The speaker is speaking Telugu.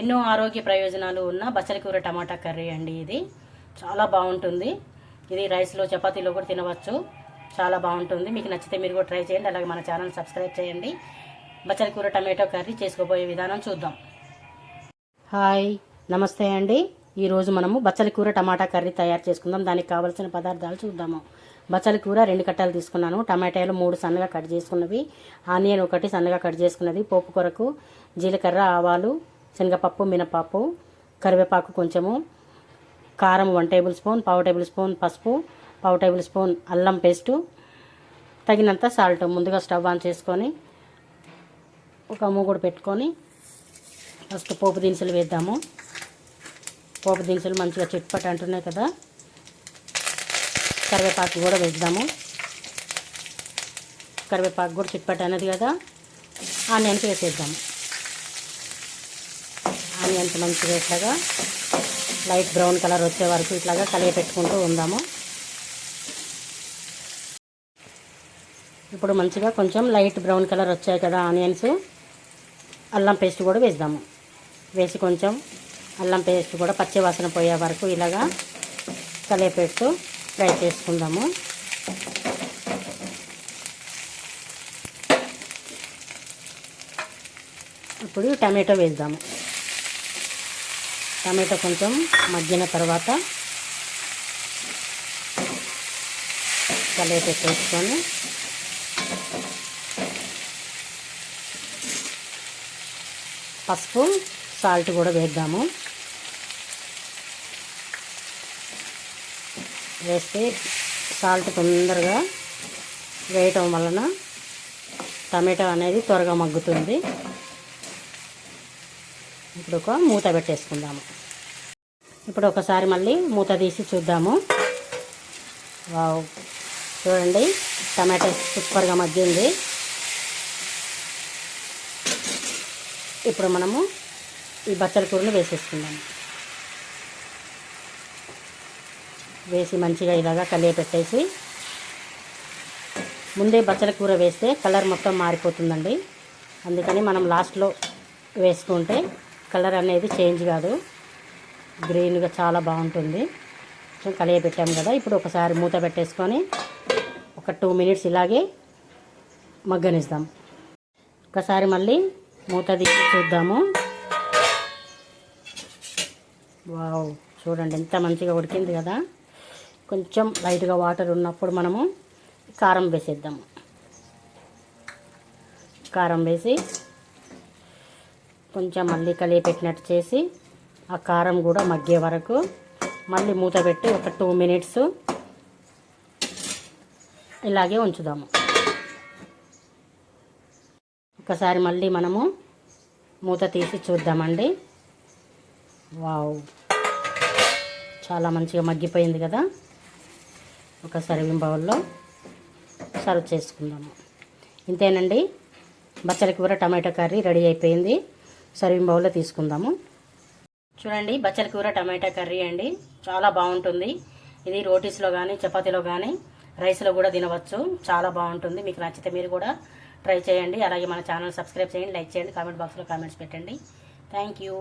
ఎన్నో ఆరోగ్య ప్రయోజనాలు ఉన్న బచ్చలి కూర టమాటా కర్రీ అండి. ఇది చాలా బాగుంటుంది. ఇది రైస్లో చపాతీలో కూడా తినవచ్చు. చాలా బాగుంటుంది. మీకు నచ్చితే మీరు కూడా ట్రై చేయండి. అలాగే మన ఛానల్ సబ్స్క్రైబ్ చేయండి. బచ్చలి కూర టమాటో కర్రీ చేసుకోబోయే విధానం చూద్దాం. హాయ్, నమస్తే అండి. ఈరోజు మనము బచ్చలి కూర టమాటా కర్రీ తయారు చేసుకుందాం. దానికి కావాల్సిన పదార్థాలు చూద్దాము. బచ్చలి కూర 2 కట్టలు తీసుకున్నాను. టమాటాలు 3 సన్నగా కట్ చేసుకున్నవి, ఆనియన్ 1 సన్నగా కట్ చేసుకున్నది, పోపు కొరకు జీలకర్ర, ఆవాలు, శనగపప్పు, మినపప్పు, కరివేపాకు కొంచెము, కారం 1 టేబుల్ స్పూన్, పావు టేబుల్ స్పూన్ పసుపు, పావు టేబుల్ స్పూన్ అల్లం పేస్టు, తగినంత సాల్ట్. ముందుగా స్టవ్ ఆన్ చేసుకొని ఒక మూగుడు పెట్టుకొని ఫస్ట్ పోపు దినుసులు వేద్దాము. పోపు దినుసులు మంచిగా చిట్పట్ అంటున్నాయి కదా. కరివేపాకు కూడా వేద్దాము. కరివేపాకు కూడా చిట్పట్ అనేది కదా. ఆనియన్స్ వేసేద్దాము. ఆనియన్స్ మంచిగా ఇట్లాగా లైట్ బ్రౌన్ కలర్ వచ్చే వరకు ఇట్లాగా కలియపెట్టుకుంటూ ఉందాము. ఇప్పుడు మంచిగా కొంచెం లైట్ బ్రౌన్ కలర్ వచ్చాయి కదా ఆనియన్స్. అల్లం పేస్ట్ కూడా వేద్దాము. వేసి కొంచెం అల్లం పేస్ట్ కూడా పచ్చి వాసన పోయే వరకు ఇలాగా కలియపెట్టు ఫ్రై చేసుకుందాము. ఇప్పుడు టమాటో వేద్దాము. టమాటో కొంచెం మగ్గిన తర్వాత కలియపెట్టేసుకొని పసుపు, సాల్ట్ కూడా వేద్దాము. వేస్తే సాల్ట్ తొందరగా వేయటం వలన టమాటో అనేది త్వరగా మగ్గుతుంది. ఇప్పుడు ఒక మూత పెట్టేసుకుందాము. ఇప్పుడు ఒకసారి మళ్ళీ మూత తీసి చూద్దాము. వావ్, చూడండి టమాటో సూపర్గా మగ్గింది. ఇప్పుడు మనము ఈ బచ్చలి కూరను వేసేసుకుందాము. వేసి మంచిగా ఇలాగా కలియపెట్టేసి, ముందే బచ్చలి కూర వేస్తే కలర్ మొత్తం మారిపోతుందండి. అందుకని మనం లాస్ట్లో వేసుకుంటే కలర్ అనేది చేంజ్ కాదు, గ్రీన్గా చాలా బాగుంటుంది. కొంచెం కలియపెట్టాము కదా. ఇప్పుడు ఒకసారి మూత పెట్టేసుకొని ఒక 2 మినిట్స్ ఇలాగే మగ్గనిస్తాం. ఒకసారి మళ్ళీ మూత తీసి చూద్దాము. వావ్, చూడండి ఎంత మంచిగా ఉడికింది కదా. కొంచెం లైట్గా వాటర్ ఉన్నప్పుడు మనము కారం వేసేద్దాము. కారం వేసి కొంచెం మళ్ళీ కలియపెట్టినట్టు చేసి ఆ కారం కూడా మగ్గే వరకు మళ్ళీ మూత పెట్టి ఒక 2 మినిట్స్ ఇలాగే ఉంచుదాము. ఒకసారి మళ్ళీ మనము మూత తీసి చూద్దామండి. వావ్, చాలా మంచిగా మగ్గిపోయింది కదా. ఒక సర్వింగ్ బౌల్లో సర్వ్ చేసుకుందాము. ఇంతేనండి, బచ్చలి కూర టమాటో కర్రీ రెడీ అయిపోయింది. సర్వింగ్ బౌల్లో తీసుకుందాము. చూడండి, బచ్చలి కూర టమాటా కర్రీ అండి, చాలా బాగుంటుంది. ఇది రోటీస్లో కానీ చపాతీలో కానీ రైస్లో కూడా తినవచ్చు. చాలా బాగుంటుంది. మీకు నచ్చితే మీరు కూడా ట్రై చేయండి. అలాగే మన ఛానల్ సబ్స్క్రైబ్ చేయండి, లైక్ చేయండి, కామెంట్ బాక్స్లో కామెంట్స్ పెట్టండి. Thank you.